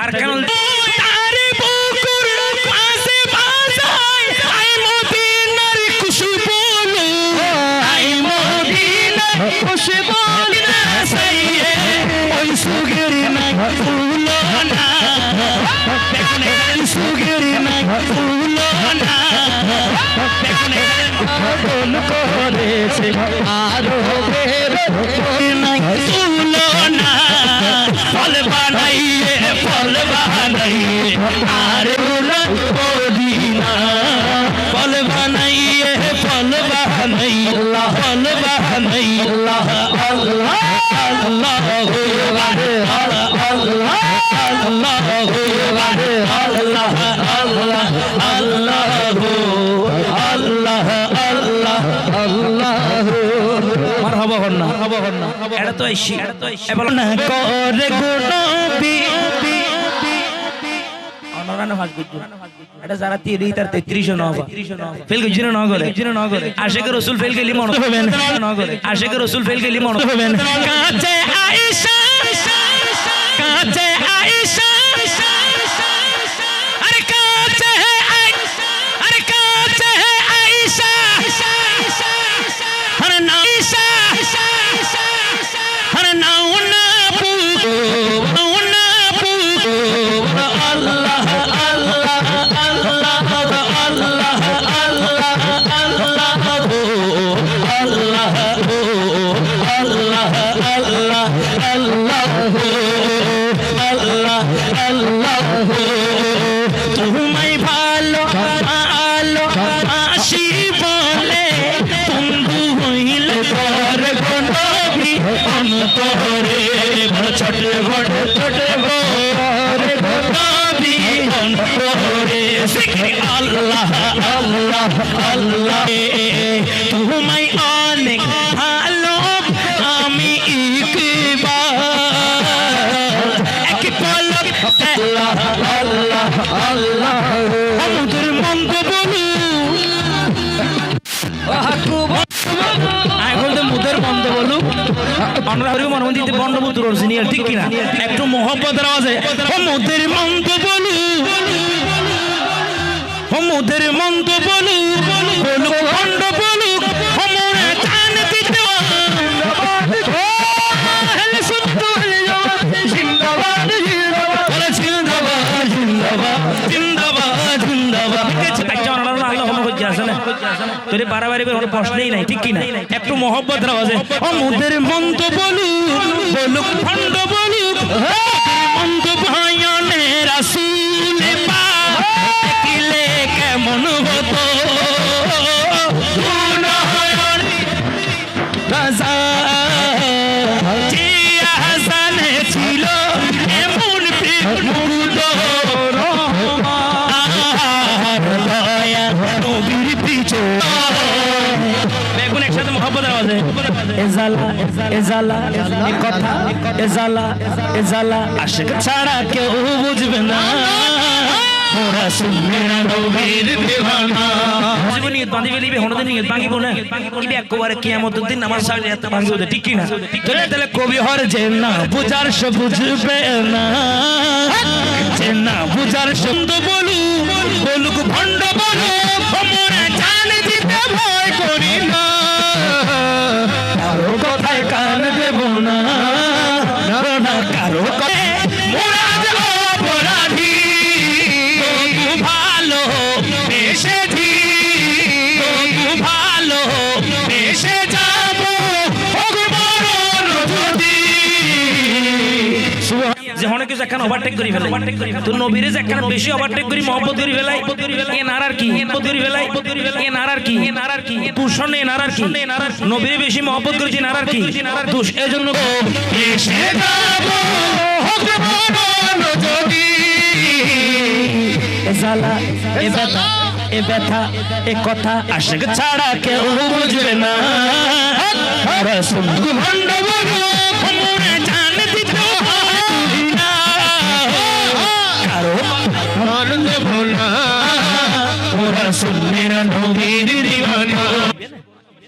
তার কারণ তারে বুকুর পাশে বাজায় আই মদিনার খুশবু আই মদিনার খুশবু না সাইয়ে ওই সুগেরি না ফুলো না দেখনে সুগেরি না ফুলো না দেখনে বল করেছে আরো বের নাই ফুলো না ফল বানাইয়ে আর মদিনা ফল বানাইয়ে ফল বানাইল্লাহ আল্লাহ আল্লাহ আল্লাহ মারহাবা হন না এটা তো আইছি এবার না করে গুনবি অনরানা ভাগবুদ্ধ এটা যারা 30 আর 33 নবা ফেল গজিনা ন করে আশিক রাসূল ফেল গেলি মনে হবে না করে আশিক রাসূল ফেল গেলি মনে হবে না কাছে আয়েশা কাছে আয়েশা আরে কাছে আরে কাছে আয়েশা আরে না আয়েশা আরে না উনা পু উনা পু আল্লাহ तुम्हें भालो आलो आशी बोले बंधु हईल कर गनबी अंतरे छोटे बड़े छोटे बड़े गनबी अंतरे जिक्र अल्लाह अल्लाह अल्लाह तुम्हें अनेक भालो आमी আল্লাহ আল্লাহ আল্লাহ আমাদের মন্দ বলু এখন তো মুদের বন্ধ বলু আমরা হরি মন দিতে বন্ধ বুত রসিনি ঠিক কি না একটু মোহব্বতের আওয়াজে ও মুদের মন্দ বলু ও মুদের মন্দ বলু বলু বন্ধ বলু আমরা জান দিতে হেলে সুত্ত জিন্দাবাদ তোরে বাড়াবাড়ি কোনো প্রশ্নই নাই ঠিক কি না একটু মোহব্বত আওয়াজে ও মুদের মন্দ বলু বলুক খন্ড বলুক মন্দ ভাইয়ানে রাসূল পাক কিলে কেমন হতো রাজা জিয়া হাসানে ছিল এমন মুর্দ বেগুন একসাথে মোহাম্মত আওয়াজে এজালা এজালা এ কথা এজালা এজালা আশিক ছাড়া কেউ বুঝবে না মোরা সুন্নিরা নবীর দিওয়ানা জীবনী বাঁধি ফেলিবে হনদে নিয়ে ভাঙিব না ইবে একবারে কিয়ামতের দিন নামাজ সাজে এত ভাঙিব ঠিক কি না তাহলে কবি হর যে না বুঝার সে বুঝবে না যে না বুঝার শব্দ বলু বলুক ভণ্ড বলু মোরা জান দিতে ভয় করি না কারো কথায় কান দেব না কারো কথায় মোরা অপরাধী ভালো বেশেছি ভালো বেশে যাব যে অনেক কিছু একখানে ওভারটেক করে ফেলে তো নবীরে যে একখানে বেশি ওভারটেক করি মহব্বত করে ফেলাই এ নারার কি করে ফেলাই এ নারার কি তুষণ এ নারার কি নবীরে বেশি মহব্বত করেছি নারার কি তুষ এজন্য এসে যাব জালা এ ব্যথা এ ব্যথা এ কথা আশিক ছাড়া কেউ বুঝবে না রাসূল ভণ্ড বলু